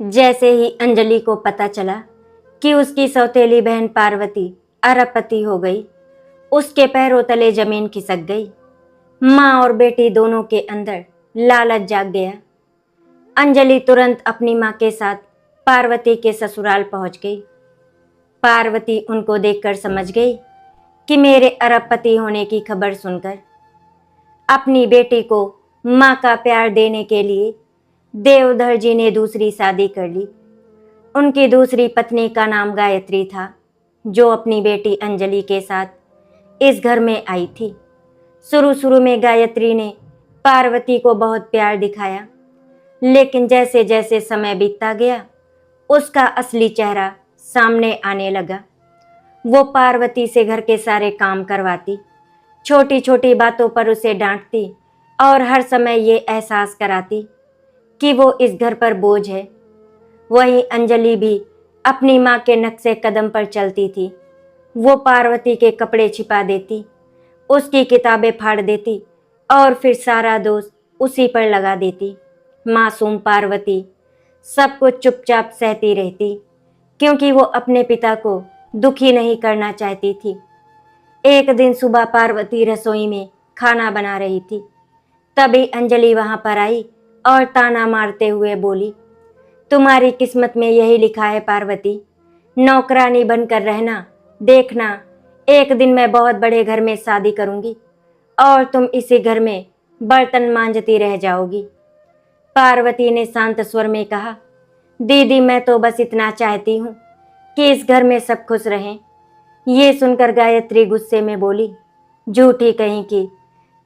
जैसे ही अंजलि को पता चला कि उसकी सौतेली बहन पार्वती अरबपति हो गई, उसके पैरों तले जमीन खिसक गई। माँ और बेटी दोनों के अंदर लालच जाग गया। अंजलि तुरंत अपनी माँ के साथ पार्वती के ससुराल पहुंच गई। पार्वती उनको देखकर समझ गई कि मेरे अरबपति होने की खबर सुनकर अपनी बेटी को माँ का प्यार देने के लिए देवधर जी ने दूसरी शादी कर ली। उनकी दूसरी पत्नी का नाम गायत्री था, जो अपनी बेटी अंजलि के साथ इस घर में आई थी। शुरू शुरू में गायत्री ने पार्वती को बहुत प्यार दिखाया, लेकिन जैसे जैसे समय बीतता गया उसका असली चेहरा सामने आने लगा। वो पार्वती से घर के सारे काम करवाती, छोटी छोटी बातों पर उसे डांटती और हर समय ये एहसास कराती कि वो इस घर पर बोझ है। वहीं अंजलि भी अपनी माँ के नक्शे कदम पर चलती थी। वो पार्वती के कपड़े छिपा देती, उसकी किताबें फाड़ देती और फिर सारा दोष उसी पर लगा देती। मासूम पार्वती सब कुछ चुपचाप सहती रहती, क्योंकि वो अपने पिता को दुखी नहीं करना चाहती थी। एक दिन सुबह पार्वती रसोई में खाना बना रही थी, तभी अंजलि वहां पर आई और ताना मारते हुए बोली, तुम्हारी किस्मत में यही लिखा है पार्वती, नौकरानी बनकर रहना। देखना, एक दिन मैं बहुत बड़े घर में शादी करूंगी और तुम इसी घर में बर्तन मांजती रह जाओगी। पार्वती ने शांत स्वर में कहा, दीदी मैं तो बस इतना चाहती हूँ कि इस घर में सब खुश रहें। ये सुनकर गायत्री गुस्से में बोली, झूठी कहीं की,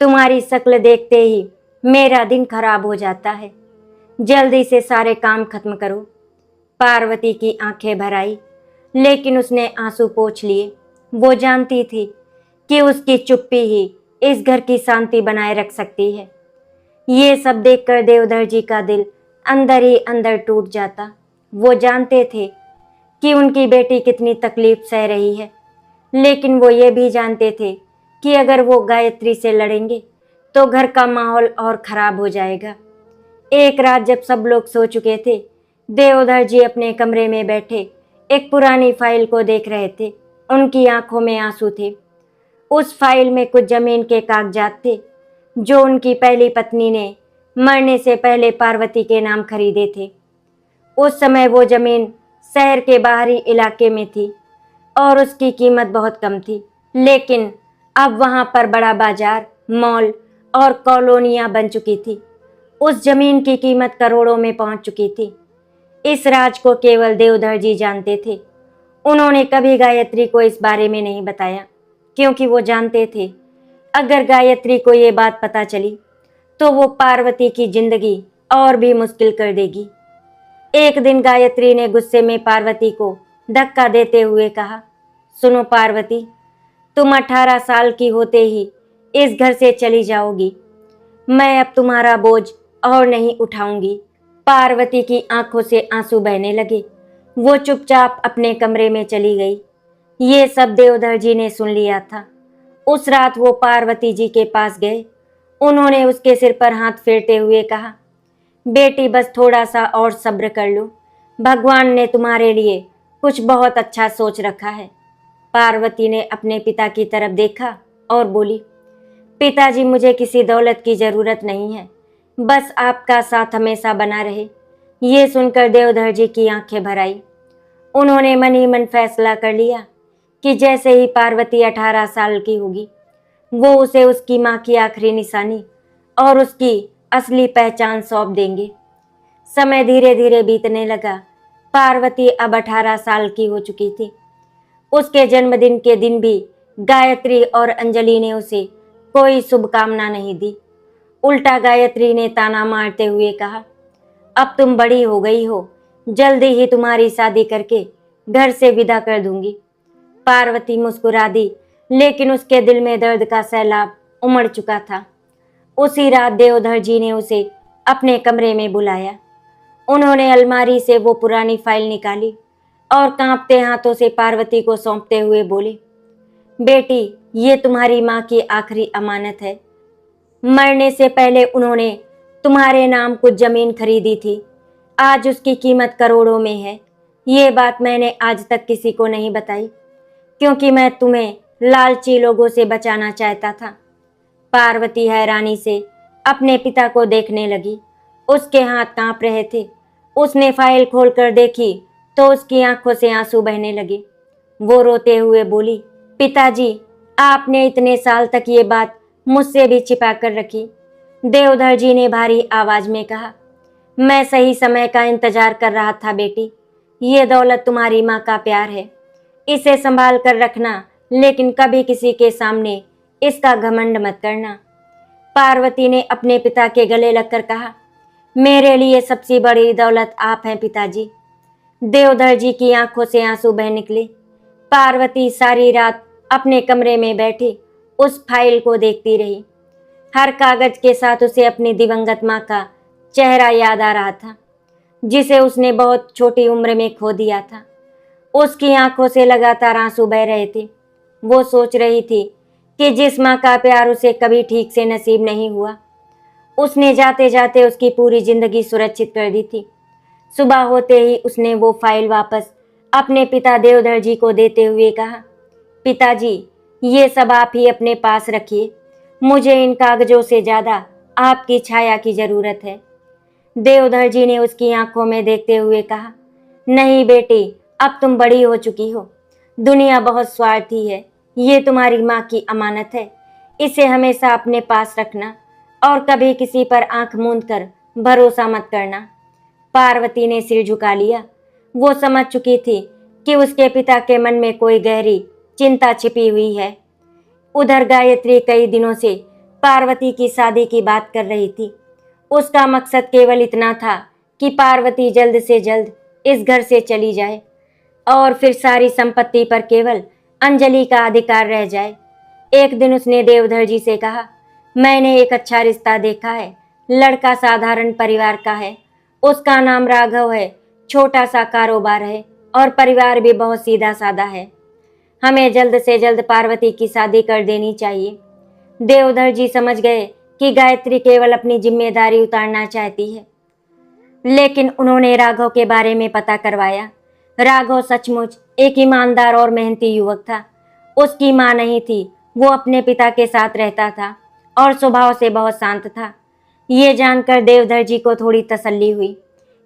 तुम्हारी शक्ल देखते ही मेरा दिन खराब हो जाता है। जल्दी से सारे काम खत्म करो। पार्वती की आंखें भर आई, लेकिन उसने आंसू पोंछ लिए। वो जानती थी कि उसकी चुप्पी ही इस घर की शांति बनाए रख सकती है। ये सब देखकर देवधर जी का दिल अंदर ही अंदर टूट जाता। वो जानते थे कि उनकी बेटी कितनी तकलीफ सह रही है, लेकिन वो ये भी जानते थे कि अगर वो गायत्री से लड़ेंगे तो घर का माहौल और खराब हो जाएगा। एक रात जब सब लोग सो चुके थे, देवधर जी अपने कमरे में बैठे एक पुरानी फाइल को देख रहे थे। उनकी आंखों में आंसू थे। उस फाइल में कुछ जमीन के कागजात थे, जो उनकी पहली पत्नी ने मरने से पहले पार्वती के नाम खरीदे थे। उस समय वो जमीन शहर के बाहरी इलाके में थी और उसकी कीमत बहुत कम थी, लेकिन अब वहां पर बड़ा बाजार, मॉल और कॉलोनियां बन चुकी थी। उस जमीन की कीमत करोड़ों में पहुंच चुकी थी। इस राज को केवल देवधर जी जानते थे। उन्होंने कभी गायत्री को इस बारे में नहीं बताया, क्योंकि वो जानते थे अगर गायत्री को ये बात पता चली तो वो पार्वती की जिंदगी और भी मुश्किल कर देगी। एक दिन गायत्री ने गुस्से में पार्वती को धक्का देते हुए कहा, सुनो पार्वती, तुम 18 साल की होते ही इस घर से चली जाओगी। मैं अब तुम्हारा बोझ और नहीं उठाऊंगी। पार्वती की आंखों से आंसू बहने लगे। वो चुपचाप अपने कमरे में चली गई। ये सब देवधर जी ने सुन लिया था। उस रात वो पार्वती जी के पास गए। उन्होंने उसके सिर पर हाथ फेरते हुए कहा, बेटी बस थोड़ा सा और सब्र कर लो, भगवान ने तुम्हारे लिए कुछ बहुत अच्छा सोच रखा है। पार्वती ने अपने पिता की तरफ देखा और बोली, पिताजी मुझे किसी दौलत की जरूरत नहीं है, बस आपका साथ हमेशा बना रहे। ये सुनकर देवधर जी की आंखें भर आई। उन्होंने मन ही मन फैसला कर लिया कि जैसे ही पार्वती 18 साल की होगी, वो उसे उसकी माँ की आखिरी निशानी और उसकी असली पहचान सौंप देंगे। समय धीरे धीरे बीतने लगा। पार्वती अब 18 साल की हो चुकी थी। उसके जन्मदिन के दिन भी गायत्री और अंजलि ने उसे कोई शुभकामना नहीं दी। उल्टा गायत्री ने ताना मारते हुए कहा, अब तुम बड़ी हो गई हो, जल्दी ही तुम्हारी शादी करके घर से विदा कर दूंगी। पार्वती मुस्कुरा दी, लेकिन उसके दिल में दर्द का सैलाब उमड़ चुका था। उसी रात देवधर जी ने उसे अपने कमरे में बुलाया। उन्होंने अलमारी से वो पुरानी फाइल निकाली और कांपते हाथों से पार्वती को सौंपते हुए बोले, बेटी, ये तुम्हारी माँ की आखिरी अमानत है। मरने से पहले उन्होंने तुम्हारे नाम कुछ जमीन खरीदी थी। आज उसकी कीमत करोड़ों में है। ये बात मैंने आज तक किसी को नहीं बताई, क्योंकि मैं तुम्हें लालची लोगों से बचाना चाहता था। पार्वती हैरानी से अपने पिता को देखने लगी। उसके हाथ कांप रहे थे। उसने फाइल खोलकर देखी तो उसकी आंखों से आंसू बहने लगे। वो रोते हुए बोली, पिताजी, आपने इतने साल तक ये बात मुझसे भी छिपा कर रखी। देवधर जी ने भारी आवाज में कहा, मैं सही समय का इंतजार कर रहा था बेटी। ये दौलत तुम्हारी माँ का प्यार है, इसे संभाल कर रखना, लेकिन कभी किसी के सामने इसका घमंड मत करना। पार्वती ने अपने पिता के गले लगकर कहा, मेरे लिए सबसे बड़ी दौलत आप हैं पिताजी। देवधर जी की आंखों से आंसू बह निकले। पार्वती सारी रात अपने कमरे में बैठी उस फाइल को देखती रही। हर कागज के साथ उसे अपनी दिवंगत माँ का चेहरा याद आ रहा था, जिसे उसने बहुत छोटी उम्र में खो दिया था। उसकी आंखों से लगातार आंसू बह रहे थे। वो सोच रही थी कि जिस माँ का प्यार उसे कभी ठीक से नसीब नहीं हुआ, उसने जाते जाते उसकी पूरी जिंदगी सुरक्षित कर दी थी। सुबह होते ही उसने वो फाइल वापस अपने पिता देवधर जी को देते हुए कहा, पिताजी, ये सब आप ही अपने पास रखिए। मुझे इन कागजों से ज़्यादा आपकी छाया की ज़रूरत है। देवधर जी ने उसकी आंखों में देखते हुए कहा, नहीं बेटी, अब तुम बड़ी हो चुकी हो। दुनिया बहुत स्वार्थी है। ये तुम्हारी माँ की अमानत है। इसे हमेशा अपने पास रखना और कभी किसी पर आंख मूंद कर भरोसा मत करना। पार्वती ने सिर झुका लिया। वो समझ चुकी थी कि उसके पिता के मन में कोई गहरी चिंता छिपी हुई है। उधर गायत्री कई दिनों से पार्वती की शादी की बात कर रही थी। उसका मकसद केवल इतना था कि पार्वती जल्द से जल्द इस घर से चली जाए और फिर सारी संपत्ति पर केवल अंजलि का अधिकार रह जाए। एक दिन उसने देवधर जी से कहा, मैंने एक अच्छा रिश्ता देखा है। लड़का साधारण परिवार का है। उसका नाम राघव है। छोटा सा कारोबार है और परिवार भी बहुत सीधा साधा है। हमें जल्द से जल्द पार्वती की शादी कर देनी चाहिए। देवधर जी समझ गए कि गायत्री केवल अपनी जिम्मेदारी उतारना चाहती है, लेकिन उन्होंने राघव के बारे में पता करवाया। राघव सचमुच एक ईमानदार और मेहनती युवक था। उसकी माँ नहीं थी। वो अपने पिता के साथ रहता था और स्वभाव से बहुत शांत था। ये जानकर देवधर जी को थोड़ी तसल्ली हुई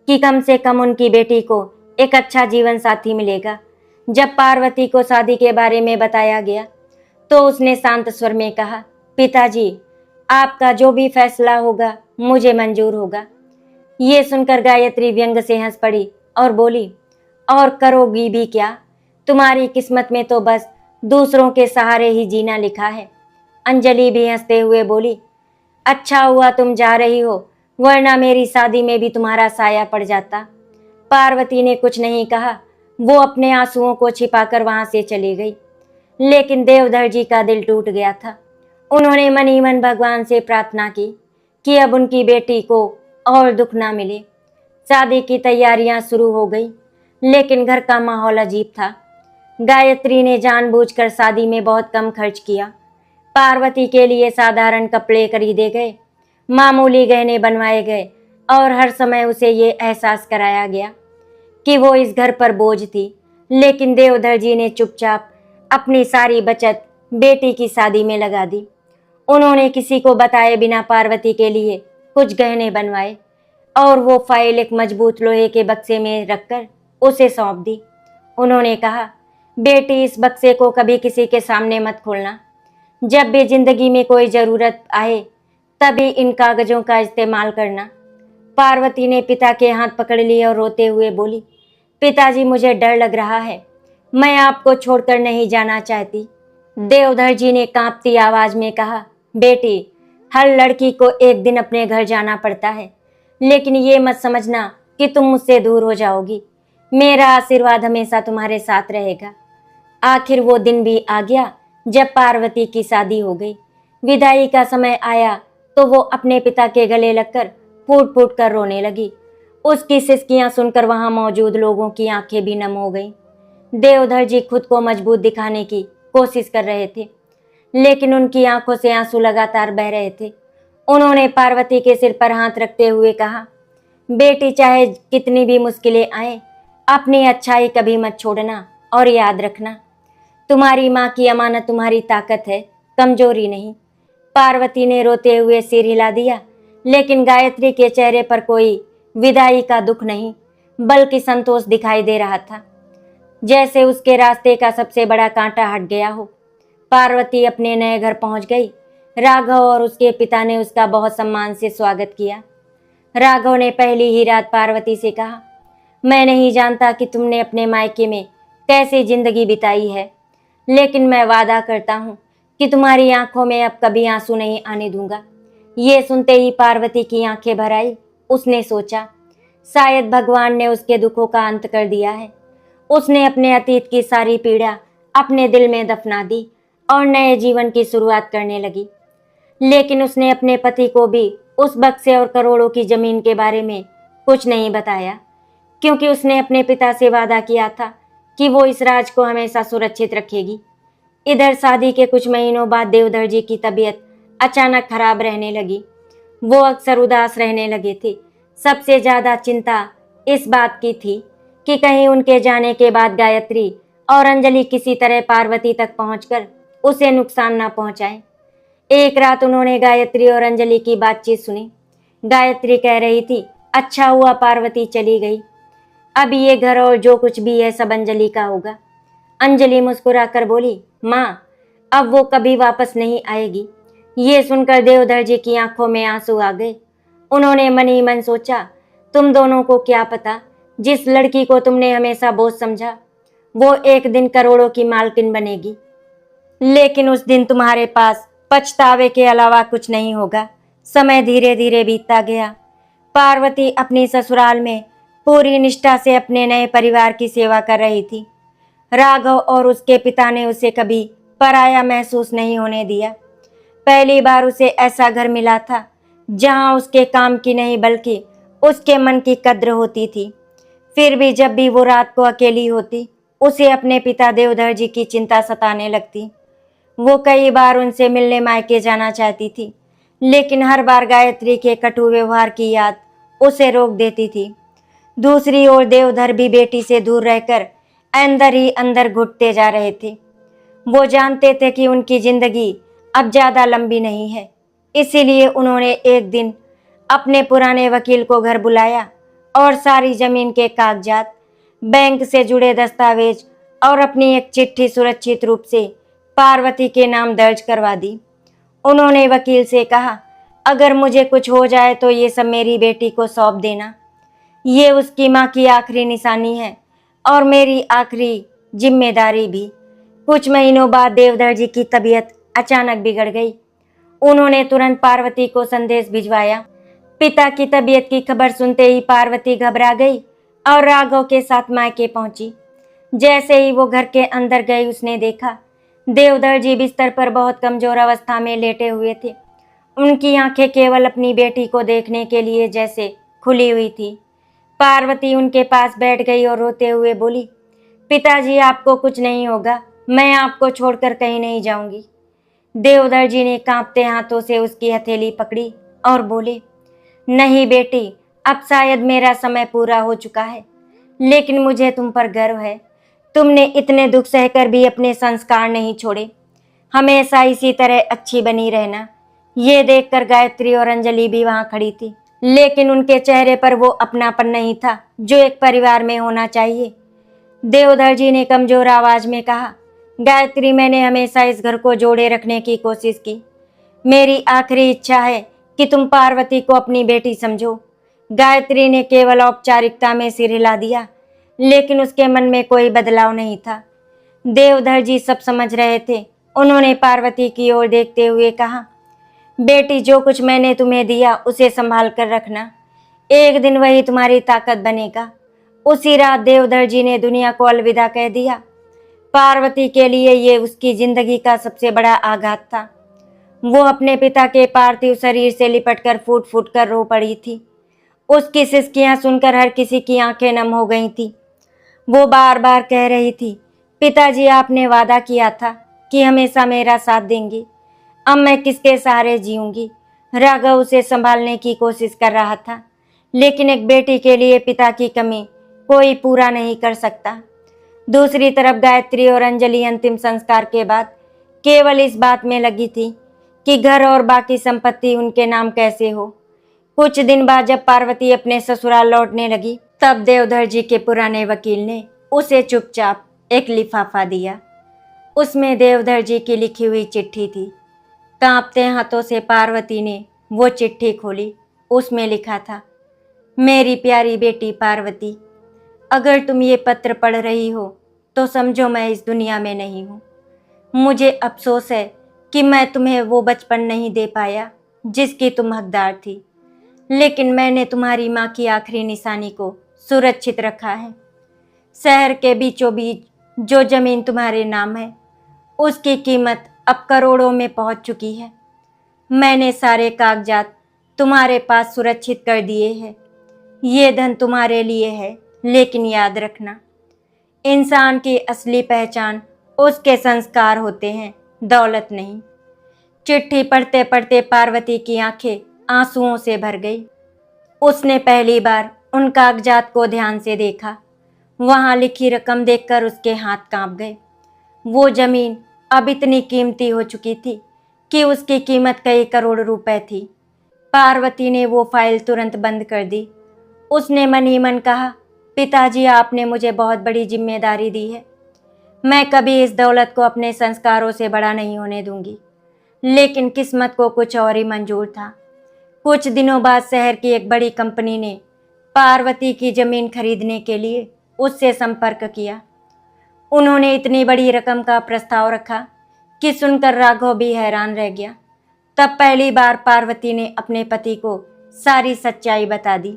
कि कम से कम उनकी बेटी को एक अच्छा जीवन साथी मिलेगा। जब पार्वती को शादी के बारे में बताया गया तो उसने शांत स्वर में कहा, पिताजी, आपका जो भी फैसला होगा मुझे मंजूर होगा। ये सुनकर गायत्री व्यंग से हंस पड़ी और बोली, और करोगी भी क्या? तुम्हारी किस्मत में तो बस दूसरों के सहारे ही जीना लिखा है। अंजलि भी हंसते हुए बोली, अच्छा हुआ तुम जा रही हो, वरना मेरी शादी में भी तुम्हारा साया पड़ जाता। पार्वती ने कुछ नहीं कहा। वो अपने आंसुओं को छिपाकर वहां से चली गई। लेकिन देवधर जी का दिल टूट गया था। उन्होंने मन ही मन भगवान से प्रार्थना की कि अब उनकी बेटी को और दुख ना मिले। शादी की तैयारियां शुरू हो गई, लेकिन घर का माहौल अजीब था। गायत्री ने जानबूझकर शादी में बहुत कम खर्च किया। पार्वती के लिए साधारण कपड़े खरीदे गए, मामूली गहने बनवाए गए और हर समय उसे ये एहसास कराया गया कि वो इस घर पर बोझ थी। लेकिन देवधर जी ने चुपचाप अपनी सारी बचत बेटी की शादी में लगा दी। उन्होंने किसी को बताए बिना पार्वती के लिए कुछ गहने बनवाए और वो फाइल एक मजबूत लोहे के बक्से में रखकर उसे सौंप दी। उन्होंने कहा, बेटी, इस बक्से को कभी किसी के सामने मत खोलना। जब भी जिंदगी में कोई ज़रूरत आए तभी इन कागजों का इस्तेमाल करना। पार्वती ने पिता के हाथ पकड़ लिए और रोते हुए बोली, पिताजी, मुझे डर लग रहा है। मैं आपको छोड़कर नहीं जाना चाहती। देवधर जी ने कांपती आवाज में कहा, बेटी, हर लड़की को एक दिन अपने घर जाना पड़ता है, लेकिन ये मत समझना कि तुम मुझसे दूर हो जाओगी। मेरा आशीर्वाद हमेशा तुम्हारे साथ रहेगा। आखिर वो दिन भी आ गया जब पार्वती की शादी हो गई। विदाई का समय आया तो वो अपने पिता के गले लगकर फूट फूट कर रोने लगी। उसकी सिसकियां सुनकर वहां मौजूद लोगों की आंखें भी नम हो गईं। देवधर जी खुद को मजबूत दिखाने की कोशिश कर रहे थे, लेकिन उनकी आंखों से आंसू लगातार बह रहे थे। उन्होंने पार्वती के सिर पर हाथ रखते हुए कहा, बेटी चाहे कितनी भी मुश्किलें आए, अपनी अच्छाई कभी मत छोड़ना और याद रखना, तुम्हारी माँ की अमानत तुम्हारी ताकत है, कमजोरी नहीं। पार्वती ने रोते हुए सिर हिला दिया, लेकिन गायत्री के चेहरे पर कोई विदाई का दुख नहीं, बल्कि संतोष दिखाई दे रहा था, जैसे उसके रास्ते का सबसे बड़ा कांटा हट गया हो। पार्वती अपने नए घर पहुंच गई। राघव और उसके पिता ने उसका बहुत सम्मान से स्वागत किया। राघव ने पहली ही रात पार्वती से कहा, मैं नहीं जानता कि तुमने अपने मायके में कैसी जिंदगी बिताई है, लेकिन मैं वादा करता हूँ कि तुम्हारी आंखों में अब कभी आंसू नहीं आने दूंगा। ये सुनते ही पार्वती की आंखें भर आई। उसने सोचा, शायद भगवान ने उसके दुखों का अंत कर दिया है। उसने अपने अतीत की सारी पीड़ा अपने दिल में दफना दी और नए जीवन की शुरुआत करने लगी। लेकिन उसने अपने पति को भी उस बक्से और करोड़ों की जमीन के बारे में कुछ नहीं बताया, क्योंकि उसने अपने पिता से वादा किया था कि वो इस राज को हमेशा सुरक्षित रखेगी। इधर शादी के कुछ महीनों बाद देवधर जी की तबीयत अचानक खराब रहने लगी। वो अक्सर उदास रहने लगे थे। सबसे ज्यादा चिंता इस बात की थी कि कहीं उनके जाने के बाद गायत्री और अंजलि किसी तरह पार्वती तक पहुंचकर उसे नुकसान न पहुंचाए। एक रात उन्होंने गायत्री और अंजलि की बातचीत सुनी। गायत्री कह रही थी, अच्छा हुआ पार्वती चली गई, अब ये घर और जो कुछ भी है सब अंजलि का होगा। अंजलि मुस्कुराकर बोली, माँ, अब वो कभी वापस नहीं आएगी। ये सुनकर देवधर जी की आंखों में आंसू आ गए। उन्होंने मन ही मन सोचा, तुम दोनों को क्या पता, जिस लड़की को तुमने हमेशा बोझ समझा, वो एक दिन करोड़ों की मालकिन बनेगी। लेकिन उस दिन तुम्हारे पास पछतावे के अलावा कुछ नहीं होगा। समय धीरे धीरे बीतता गया। पार्वती अपनी ससुराल में पूरी निष्ठा से अपने नए परिवार की सेवा कर रही थी। राघव और उसके पिता ने उसे कभी पराया महसूस नहीं होने दिया। पहली बार उसे ऐसा घर मिला था जहां उसके काम की नहीं बल्कि उसके मन की कद्र होती थी। फिर भी जब भी वो रात को अकेली होती, उसे अपने पिता देवधर जी की चिंता सताने लगती। वो कई बार उनसे मिलने मायके जाना चाहती थी, लेकिन हर बार गायत्री के कटु व्यवहार की याद उसे रोक देती थी। दूसरी ओर देवधर भी बेटी से दूर रहकर अंदर ही अंदर घुटते जा रहे थे। वो जानते थे कि उनकी जिंदगी अब ज्यादा लंबी नहीं है। इसीलिए उन्होंने एक दिन अपने पुराने वकील को घर बुलाया और सारी जमीन के कागजात, बैंक से जुड़े दस्तावेज और अपनी एक चिट्ठी सुरक्षित रूप से पार्वती के नाम दर्ज करवा दी। उन्होंने वकील से कहा, अगर मुझे कुछ हो जाए तो ये सब मेरी बेटी को सौंप देना। ये उसकी माँ की आखिरी निशानी है और मेरी आखिरी जिम्मेदारी भी। कुछ महीनों बाद देवधर जी की तबीयत अचानक बिगड़ गई। उन्होंने तुरंत पार्वती को संदेश भिजवाया। पिता की तबीयत की खबर सुनते ही पार्वती घबरा गई और राघव के साथ मायके पहुंची। जैसे ही वो घर के अंदर गई, उसने देखा देवधर जी बिस्तर पर बहुत कमजोर अवस्था में लेटे हुए थे। उनकी आंखें केवल अपनी बेटी को देखने के लिए जैसे खुली हुई थी। पार्वती उनके पास बैठ गई और रोते हुए बोली, पिताजी, आपको कुछ नहीं होगा, मैं आपको छोड़कर कहीं नहीं जाऊंगी। देवधर जी ने कांपते हाथों से उसकी हथेली पकड़ी और बोले, नहीं बेटी, अब शायद मेरा समय पूरा हो चुका है, लेकिन मुझे तुम पर गर्व है। तुमने इतने दुख सहकर भी अपने संस्कार नहीं छोड़े। हमेशा इसी तरह अच्छी बनी रहना। ये देखकर गायत्री और अंजलि भी वहां खड़ी थी, लेकिन उनके चेहरे पर वो अपनापन नहीं था जो एक परिवार में होना चाहिए। देवधर जी ने कमजोर आवाज में कहा, गायत्री, मैंने हमेशा इस घर को जोड़े रखने की कोशिश की। मेरी आखिरी इच्छा है कि तुम पार्वती को अपनी बेटी समझो। गायत्री ने केवल औपचारिकता में सिर हिला दिया, लेकिन उसके मन में कोई बदलाव नहीं था। देवधर जी सब समझ रहे थे। उन्होंने पार्वती की ओर देखते हुए कहा, बेटी, जो कुछ मैंने तुम्हें दिया उसे संभाल कर रखना। एक दिन वही तुम्हारी ताकत बनेगा। उसी रात देवधर जी ने दुनिया को अलविदा कह दिया। पार्वती के लिए ये उसकी जिंदगी का सबसे बड़ा आघात था। वो अपने पिता के पार्थिव शरीर से लिपटकर फूट फूट कर रो पड़ी थी। उसकी सिसकियां सुनकर हर किसी की आंखें नम हो गई थी। वो बार बार कह रही थी, पिताजी, आपने वादा किया था कि हमेशा मेरा साथ देंगे। अब मैं किसके सहारे जीऊंगी। राघव उसे संभालने की कोशिश कर रहा था, लेकिन एक बेटी के लिए पिता की कमी कोई पूरा नहीं कर सकता। दूसरी तरफ गायत्री और अंजलि अंतिम संस्कार के बाद केवल इस बात में लगी थी कि घर और बाकी संपत्ति उनके नाम कैसे हो। कुछ दिन बाद जब पार्वती अपने ससुराल लौटने लगी, तब देवधर जी के पुराने वकील ने उसे चुपचाप एक लिफाफा दिया। उसमें देवधर जी की लिखी हुई चिट्ठी थी। कांपते हाथों से पार्वती ने वो चिट्ठी खोली। उसमें लिखा था, मेरी प्यारी बेटी पार्वती, अगर तुम ये पत्र पढ़ रही हो तो समझो मैं इस दुनिया में नहीं हूँ। मुझे अफसोस है कि मैं तुम्हें वो बचपन नहीं दे पाया जिसकी तुम हकदार थी, लेकिन मैंने तुम्हारी माँ की आखिरी निशानी को सुरक्षित रखा है। शहर के बीचों बीच जो जमीन तुम्हारे नाम है, उसकी कीमत अब करोड़ों में पहुंच चुकी है। मैंने सारे कागजात तुम्हारे पास सुरक्षित कर दिए हैं। ये धन तुम्हारे लिए है, लेकिन याद रखना, इंसान की असली पहचान उसके संस्कार होते हैं, दौलत नहीं। चिट्ठी पढ़ते पढ़ते पार्वती की आंखें आंसुओं से भर गई। उसने पहली बार उन कागजात को ध्यान से देखा। वहां लिखी रकम देखकर उसके हाथ कांप गए। वो जमीन अब इतनी कीमती हो चुकी थी कि उसकी कीमत कई करोड़ रुपए थी। पार्वती ने वो फाइल तुरंत बंद कर दी। उसने मन ही मन कहा, पिताजी, आपने मुझे बहुत बड़ी जिम्मेदारी दी है। मैं कभी इस दौलत को अपने संस्कारों से बड़ा नहीं होने दूंगी। लेकिन किस्मत को कुछ और ही मंजूर था। कुछ दिनों बाद शहर की एक बड़ी कंपनी ने पार्वती की जमीन खरीदने के लिए उससे संपर्क किया। उन्होंने इतनी बड़ी रकम का प्रस्ताव रखा कि सुनकर राघव भी हैरान रह गया। तब पहली बार पार्वती ने अपने पति को सारी सच्चाई बता दी।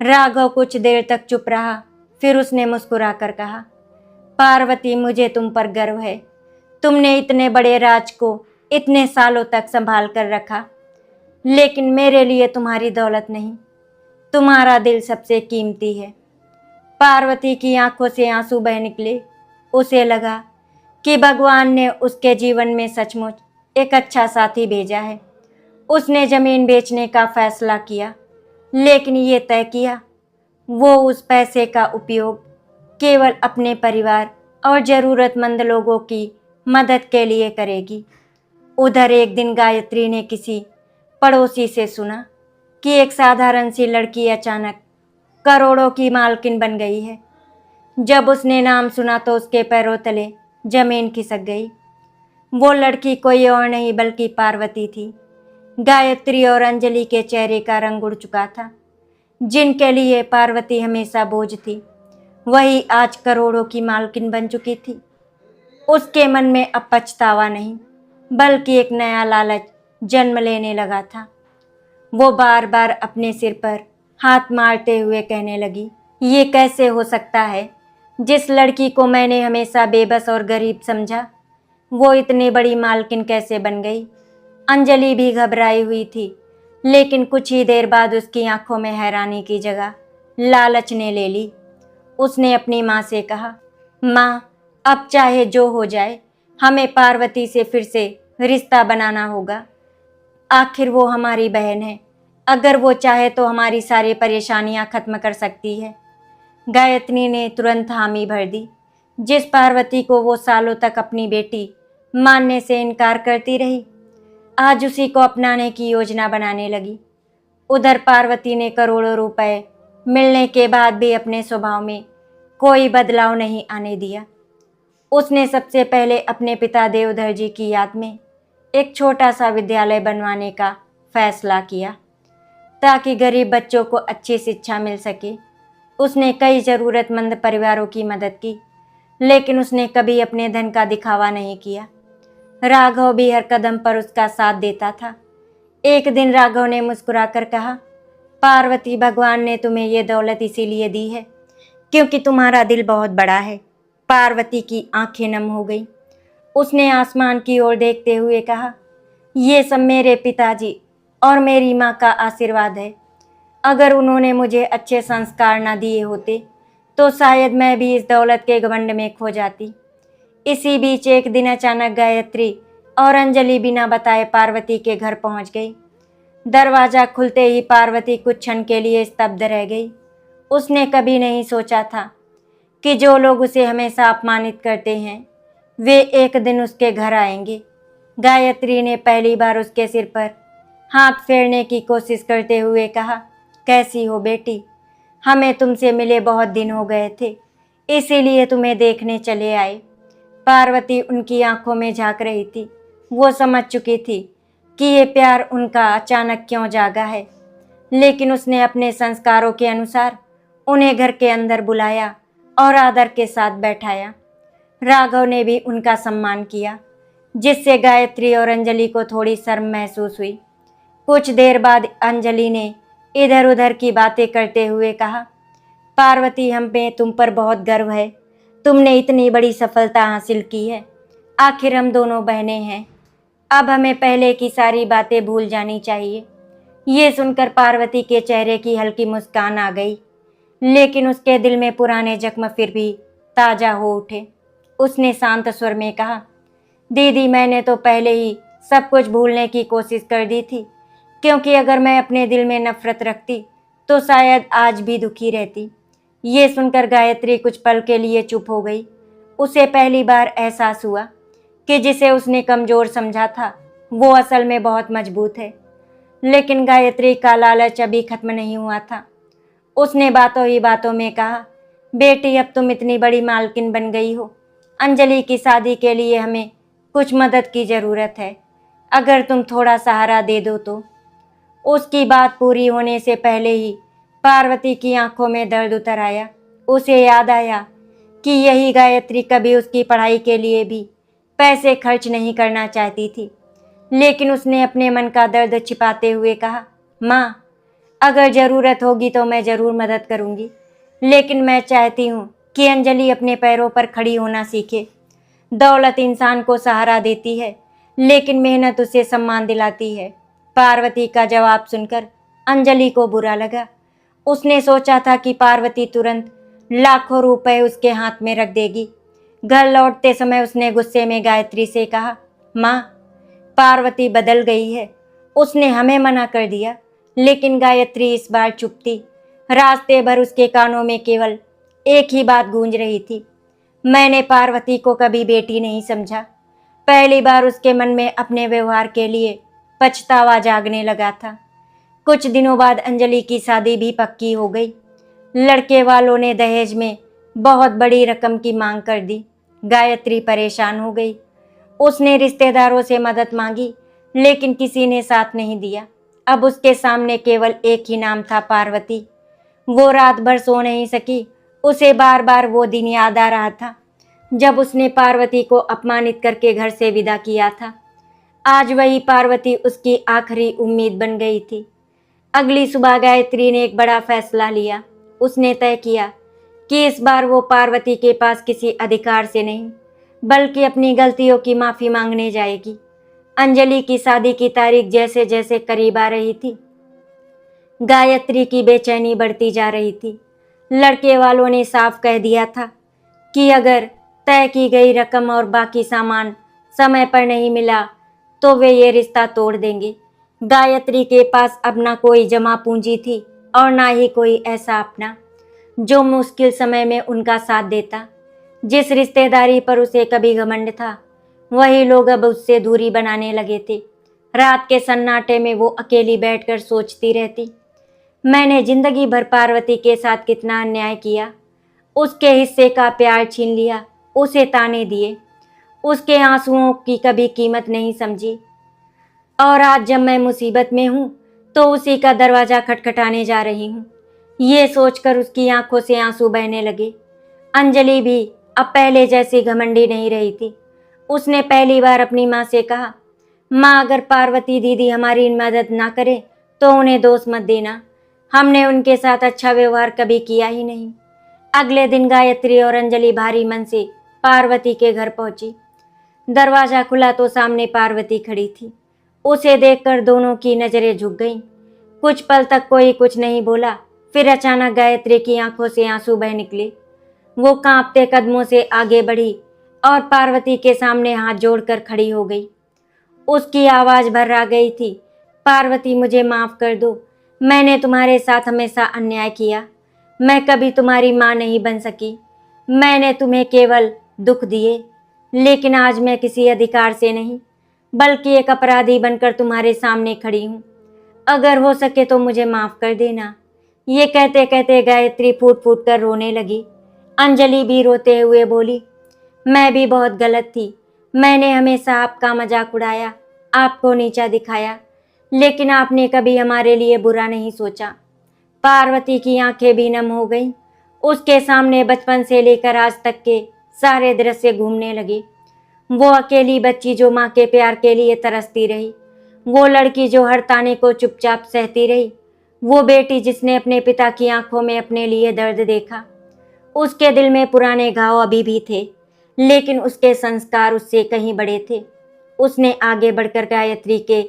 राघव कुछ देर तक चुप रहा, फिर उसने मुस्कुराकर कहा, पार्वती, मुझे तुम पर गर्व है। तुमने इतने बड़े राज को इतने सालों तक संभाल कर रखा, लेकिन मेरे लिए तुम्हारी दौलत नहीं, तुम्हारा दिल सबसे कीमती है। पार्वती की आंखों से आंसू बह निकले। उसे लगा कि भगवान ने उसके जीवन में सचमुच एक अच्छा साथी भेजा है। उसने जमीन बेचने का फैसला किया, लेकिन ये तय किया वो उस पैसे का उपयोग केवल अपने परिवार और ज़रूरतमंद लोगों की मदद के लिए करेगी। उधर एक दिन गायत्री ने किसी पड़ोसी से सुना कि एक साधारण सी लड़की अचानक करोड़ों की मालकिन बन गई है। जब उसने नाम सुना तो उसके पैरों तले जमीन खिसक गई। वो लड़की कोई और नहीं बल्कि पार्वती थी। गायत्री और अंजलि के चेहरे का रंग उड़ चुका था। जिनके लिए पार्वती हमेशा बोझ थी, वही आज करोड़ों की मालकिन बन चुकी थी। उसके मन में अब पछतावा नहीं, बल्कि एक नया लालच जन्म लेने लगा था। वो बार बार अपने सिर पर हाथ मारते हुए कहने लगी, ये कैसे हो सकता है? जिस लड़की को मैंने हमेशा बेबस और गरीब समझा, वो इतनी बड़ी मालकिन कैसे बन गई? अंजलि भी घबराई हुई थी, लेकिन कुछ ही देर बाद उसकी आंखों में हैरानी की जगह लालच ने ले ली। उसने अपनी माँ से कहा, माँ, अब चाहे जो हो जाए, हमें पार्वती से फिर से रिश्ता बनाना होगा। आखिर वो हमारी बहन है। अगर वो चाहे तो हमारी सारी परेशानियां खत्म कर सकती है। गायत्री ने तुरंत हामी भर दी। जिस पार्वती को वो सालों तक अपनी बेटी मानने से इनकार करती रही, आज उसी को अपनाने की योजना बनाने लगी। उधर पार्वती ने करोड़ों रुपए मिलने के बाद भी अपने स्वभाव में कोई बदलाव नहीं आने दिया। उसने सबसे पहले अपने पिता देवधर जी की याद में एक छोटा सा विद्यालय बनवाने का फैसला किया, ताकि गरीब बच्चों को अच्छी शिक्षा मिल सके। उसने कई ज़रूरतमंद परिवारों की मदद की, लेकिन उसने कभी अपने धन का दिखावा नहीं किया। राघव भी हर कदम पर उसका साथ देता था। एक दिन राघव ने मुस्कुराकर कहा, पार्वती, भगवान ने तुम्हें ये दौलत इसीलिए दी है क्योंकि तुम्हारा दिल बहुत बड़ा है। पार्वती की आंखें नम हो गई। उसने आसमान की ओर देखते हुए कहा, ये सब मेरे पिताजी और मेरी माँ का आशीर्वाद है। अगर उन्होंने मुझे अच्छे संस्कार ना दिए होते तो शायद मैं भी इस दौलत के घमंड में खो जाती। इसी बीच एक दिन अचानक गायत्री और अंजलि बिना बताए पार्वती के घर पहुंच गई। दरवाजा खुलते ही पार्वती कुछ क्षण के लिए स्तब्ध रह गई। उसने कभी नहीं सोचा था कि जो लोग उसे हमेशा अपमानित करते हैं वे एक दिन उसके घर आएंगे। गायत्री ने पहली बार उसके सिर पर हाथ फेरने की कोशिश करते हुए कहा, कैसी हो बेटी? हमें तुमसे मिले बहुत दिन हो गए थे, इसीलिए तुम्हें देखने चले आए। पार्वती उनकी आंखों में झांक रही थी। वो समझ चुकी थी कि ये प्यार उनका अचानक क्यों जागा है, लेकिन उसने अपने संस्कारों के अनुसार उन्हें घर के अंदर बुलाया और आदर के साथ बैठाया। राघव ने भी उनका सम्मान किया, जिससे गायत्री और अंजलि को थोड़ी शर्म महसूस हुई। कुछ देर बाद अंजलि ने इधर उधर की बातें करते हुए कहा, पार्वती, हम पे तुम पर बहुत गर्व है। तुमने इतनी बड़ी सफलता हासिल की है। आखिर हम दोनों बहनें हैं। अब हमें पहले की सारी बातें भूल जानी चाहिए। ये सुनकर पार्वती के चेहरे की हल्की मुस्कान आ गई, लेकिन उसके दिल में पुराने जख्म फिर भी ताजा हो उठे। उसने शांत स्वर में कहा, दीदी, मैंने तो पहले ही सब कुछ भूलने की कोशिश कर दी थी, क्योंकि अगर मैं अपने दिल में नफरत रखती तो शायद आज भी दुखी रहती। ये सुनकर गायत्री कुछ पल के लिए चुप हो गई। उसे पहली बार एहसास हुआ कि जिसे उसने कमज़ोर समझा था वो असल में बहुत मजबूत है। लेकिन गायत्री का लालच अभी खत्म नहीं हुआ था। उसने बातों ही बातों में कहा, बेटी, अब तुम इतनी बड़ी मालकिन बन गई हो। अंजलि की शादी के लिए हमें कुछ मदद की ज़रूरत है। अगर तुम थोड़ा सहारा दे दो तो। उसकी बात पूरी होने से पहले ही पार्वती की आंखों में दर्द उतर आया। उसे याद आया कि यही गायत्री कभी उसकी पढ़ाई के लिए भी पैसे खर्च नहीं करना चाहती थी, लेकिन उसने अपने मन का दर्द छिपाते हुए कहा, माँ, अगर ज़रूरत होगी तो मैं ज़रूर मदद करूँगी, लेकिन मैं चाहती हूँ कि अंजलि अपने पैरों पर खड़ी होना सीखे। दौलत इंसान को सहारा देती है, लेकिन मेहनत उसे सम्मान दिलाती है। पार्वती का जवाब सुनकर अंजलि को बुरा लगा। उसने सोचा था कि पार्वती तुरंत लाखों रुपए उसके हाथ में रख देगी। घर लौटते समय उसने गुस्से में गायत्री से कहा, माँ, पार्वती बदल गई है। उसने हमें मना कर दिया, लेकिन गायत्री इस बार चुप थी। रास्ते भर उसके कानों में केवल एक ही बात गूंज रही थी, मैंने पार्वती को कभी बेटी नहीं समझा। पहली बार उसके मन में अपने व्यवहार के लिए पछतावा जागने लगा था। कुछ दिनों बाद अंजलि की शादी भी पक्की हो गई। लड़के वालों ने दहेज में बहुत बड़ी रकम की मांग कर दी। गायत्री परेशान हो गई। उसने रिश्तेदारों से मदद मांगी, लेकिन किसी ने साथ नहीं दिया। अब उसके सामने केवल एक ही नाम था, पार्वती। वो रात भर सो नहीं सकी। उसे बार बार वो दिन याद आ रहा था जब उसने पार्वती को अपमानित करके घर से विदा किया था। आज वही पार्वती उसकी आखिरी उम्मीद बन गई थी। अगली सुबह गायत्री ने एक बड़ा फैसला लिया। उसने तय किया कि इस बार वो पार्वती के पास किसी अधिकार से नहीं, बल्कि अपनी गलतियों की माफ़ी मांगने जाएगी। अंजलि की शादी की तारीख जैसे जैसे करीब आ रही थी, गायत्री की बेचैनी बढ़ती जा रही थी। लड़के वालों ने साफ कह दिया था कि अगर तय की गई रकम और बाकी सामान समय पर नहीं मिला तो वे ये रिश्ता तोड़ देंगे। गायत्री के पास अब ना कोई जमा पूंजी थी और ना ही कोई ऐसा अपना जो मुश्किल समय में उनका साथ देता। जिस रिश्तेदारी पर उसे कभी घमंड था, वही लोग अब उससे दूरी बनाने लगे थे। रात के सन्नाटे में वो अकेली बैठकर सोचती रहती, मैंने जिंदगी भर पार्वती के साथ कितना अन्याय किया। उसके हिस्से का प्यार छीन लिया, उसे ताने दिए, उसके आंसुओं की कभी कीमत नहीं समझी। और आज जब मैं मुसीबत में हूँ तो उसी का दरवाज़ा खटखटाने जा रही हूँ। ये सोचकर उसकी आंखों से आंसू बहने लगे। अंजलि भी अब पहले जैसी घमंडी नहीं रही थी। उसने पहली बार अपनी माँ से कहा, माँ, अगर पार्वती दीदी हमारी मदद ना करे तो उन्हें दोष मत देना। हमने उनके साथ अच्छा व्यवहार कभी किया ही नहीं। अगले दिन गायत्री और अंजलि भारी मन से पार्वती के घर पहुंची। दरवाज़ा खुला तो सामने पार्वती खड़ी थी। उसे देखकर दोनों की नज़रें झुक गईं। कुछ पल तक कोई कुछ नहीं बोला। फिर अचानक गायत्री की आंखों से आंसू बह निकले। वो कांपते कदमों से आगे बढ़ी और पार्वती के सामने हाथ जोड़कर खड़ी हो गई। उसकी आवाज़ भर्रा गई थी, पार्वती मुझे माफ कर दो, मैंने तुम्हारे साथ हमेशा अन्याय किया। मैं कभी तुम्हारी माँ नहीं बन सकी। मैंने तुम्हें केवल दुख दिए, लेकिन आज मैं किसी अधिकार से नहीं बल्कि एक अपराधी बनकर तुम्हारे सामने खड़ी हूँ। अगर हो सके तो मुझे माफ कर देना। ये कहते कहते गायत्री फूट फूट कर रोने लगी। अंजलि भी रोते हुए बोली, मैं भी बहुत गलत थी। मैंने हमेशा आपका मजाक उड़ाया, आपको नीचा दिखाया, लेकिन आपने कभी हमारे लिए बुरा नहीं सोचा। पार्वती की आंखें भी नम हो गईं। उसके सामने बचपन से लेकर आज तक के सारे दृश्य घूमने लगे। वो अकेली बच्ची जो माँ के प्यार के लिए तरसती रही, वो लड़की जो हर ताने को चुपचाप सहती रही, वो बेटी जिसने अपने पिता की आंखों में अपने लिए दर्द देखा। उसके दिल में पुराने घाव अभी भी थे, लेकिन उसके संस्कार उससे कहीं बड़े थे। उसने आगे बढ़कर गायत्री के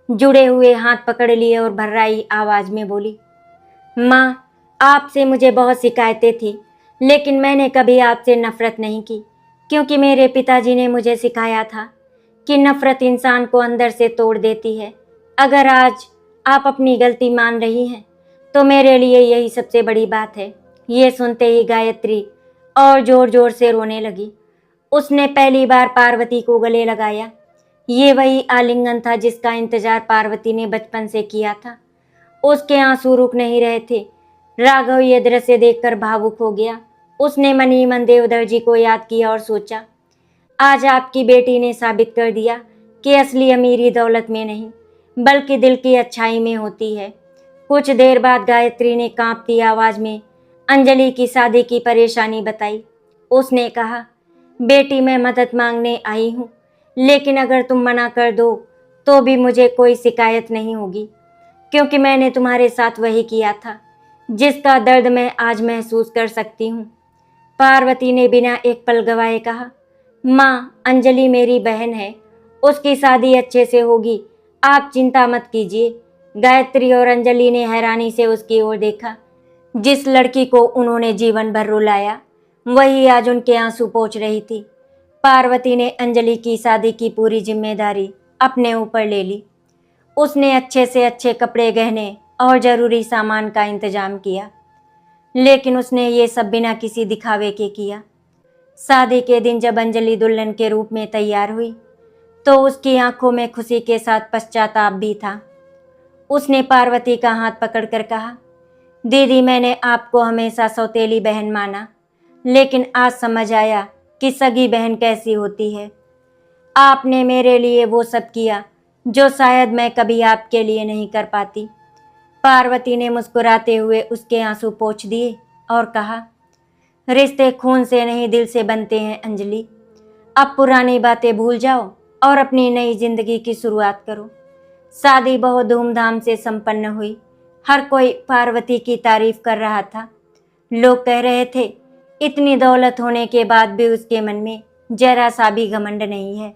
जुड़े हुए हाथ पकड़ लिए और भर्राई आवाज में बोली, माँ, आपसे मुझे बहुत शिकायतें थी, लेकिन मैंने कभी आपसे नफरत नहीं की, क्योंकि मेरे पिताजी ने मुझे सिखाया था कि नफरत इंसान को अंदर से तोड़ देती है। अगर आज आप अपनी गलती मान रही हैं, तो मेरे लिए यही सबसे बड़ी बात है। ये सुनते ही गायत्री और जोर जोर से रोने लगी। उसने पहली बार पार्वती को गले लगाया। ये वही आलिंगन था जिसका इंतजार पार्वती ने बचपन से किया था। उसके आंसू रुक नहीं रहे थे। राघव ये दृश्य देखकर भावुक हो गया। उसने मन ही मन देवधर जी को याद किया और सोचा, आज आपकी बेटी ने साबित कर दिया कि असली अमीरी दौलत में नहीं बल्कि दिल की अच्छाई में होती है। कुछ देर बाद गायत्री ने कांपती आवाज में अंजलि की शादी की परेशानी बताई। उसने कहा, बेटी, मैं मदद मांगने आई हूँ, लेकिन अगर तुम मना कर दो तो भी मुझे कोई शिकायत नहीं होगी, क्योंकि मैंने तुम्हारे साथ वही किया था जिसका दर्द मैं आज महसूस कर सकती हूँ। पार्वती ने बिना एक पल गवाए कहा, माँ, अंजलि मेरी बहन है, उसकी शादी अच्छे से होगी, आप चिंता मत कीजिए। गायत्री और अंजलि ने हैरानी से उसकी ओर देखा। जिस लड़की को उन्होंने जीवन भर रुलाया, वही आज उनके आंसू पोंछ रही थी। पार्वती ने अंजलि की शादी की पूरी जिम्मेदारी अपने ऊपर ले ली। उसने अच्छे से अच्छे कपड़े, गहने और जरूरी सामान का इंतजाम किया, लेकिन उसने ये सब बिना किसी दिखावे के किया। शादी के दिन जब अंजलि दुल्हन के रूप में तैयार हुई, तो उसकी आंखों में खुशी के साथ पश्चाताप भी था। उसने पार्वती का हाथ पकड़कर कहा, दीदी, मैंने आपको हमेशा सौतेली बहन माना, लेकिन आज समझ आया कि सगी बहन कैसी होती है। आपने मेरे लिए वो सब किया जो शायद मैं कभी आपके लिए नहीं कर पाती। पार्वती ने मुस्कुराते हुए उसके आंसू पोंछ दिए और कहा, रिश्ते खून से नहीं दिल से बनते हैं अंजलि। अब पुरानी बातें भूल जाओ और अपनी नई जिंदगी की शुरुआत करो। शादी बहुत धूमधाम से संपन्न हुई। हर कोई पार्वती की तारीफ कर रहा था। लोग कह रहे थे, इतनी दौलत होने के बाद भी उसके मन में जरा सा भी घमंड नहीं है।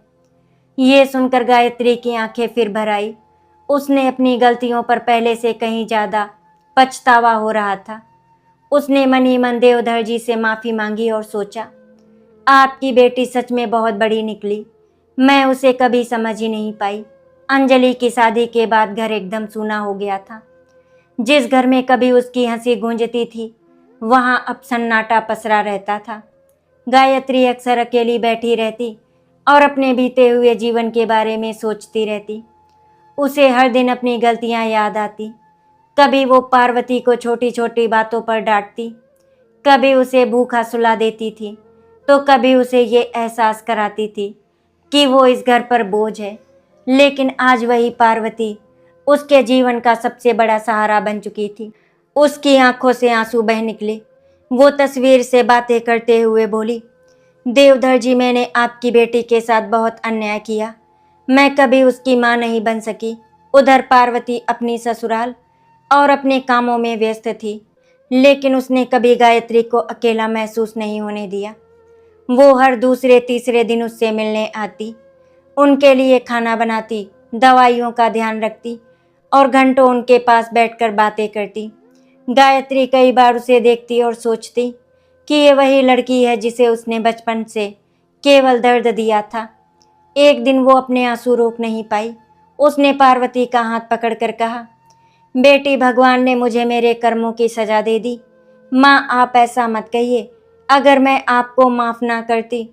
ये सुनकर गायत्री की आंखें फिर भर आई। उसने अपनी गलतियों पर पहले से कहीं ज्यादा पछतावा हो रहा था। उसने मन ही मन देवधर जी से माफी मांगी और सोचा, आपकी बेटी सच में बहुत बड़ी निकली। मैं उसे कभी समझ ही नहीं पाई। अंजलि की शादी के बाद घर एकदम सूना हो गया था। जिस घर में कभी उसकी हंसी गूंजती थी, वहां अब सन्नाटा पसरा रहता था। गायत्री अक्सर अकेली बैठी रहती और अपने बीते हुए जीवन के बारे में सोचती रहती। उसे हर दिन अपनी गलतियां याद आती। कभी वो पार्वती को छोटी छोटी बातों पर डांटती, कभी उसे भूखा सुला देती थी, तो कभी उसे ये एहसास कराती थी कि वो इस घर पर बोझ है। लेकिन आज वही पार्वती उसके जीवन का सबसे बड़ा सहारा बन चुकी थी। उसकी आंखों से आंसू बह निकले। वो तस्वीर से बातें करते हुए बोली, देवधर जी, मैंने आपकी बेटी के साथ बहुत अन्याय किया। मैं कभी उसकी माँ नहीं बन सकी। उधर पार्वती अपनी ससुराल और अपने कामों में व्यस्त थी, लेकिन उसने कभी गायत्री को अकेला महसूस नहीं होने दिया। वो हर दूसरे तीसरे दिन उससे मिलने आती, उनके लिए खाना बनाती, दवाइयों का ध्यान रखती और घंटों उनके पास बैठकर बातें करती। गायत्री कई बार उसे देखती और सोचती कि ये वही लड़की है जिसे उसने बचपन से केवल दर्द दिया था। एक दिन वो अपने आंसू रोक नहीं पाई। उसने पार्वती का हाथ पकड़कर कहा, बेटी, भगवान ने मुझे मेरे कर्मों की सजा दे दी। माँ, आप ऐसा मत कहिए। अगर मैं आपको माफ़ ना करती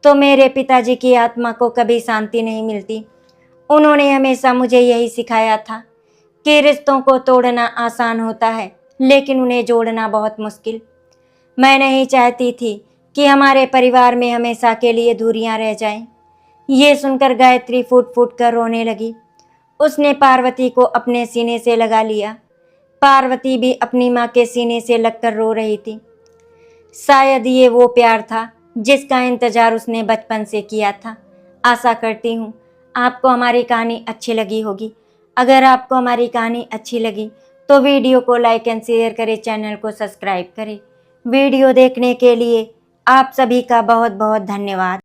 तो मेरे पिताजी की आत्मा को कभी शांति नहीं मिलती। उन्होंने हमेशा मुझे यही सिखाया था कि रिश्तों को तोड़ना आसान होता है, लेकिन उन्हें जोड़ना बहुत मुश्किल। मैं नहीं चाहती थी कि हमारे परिवार में हमेशा के लिए दूरियां रह जाएं। ये सुनकर गायत्री फूट फूट कर रोने लगी। उसने पार्वती को अपने सीने से लगा लिया। पार्वती भी अपनी माँ के सीने से लगकर रो रही थी। शायद ये वो प्यार था जिसका इंतजार उसने बचपन से किया था। आशा करती हूँ आपको हमारी कहानी अच्छी लगी होगी। अगर आपको हमारी कहानी अच्छी लगी तो वीडियो को लाइक एंड शेयर करें, चैनल को सब्सक्राइब करें। वीडियो देखने के लिए आप सभी का बहुत बहुत धन्यवाद।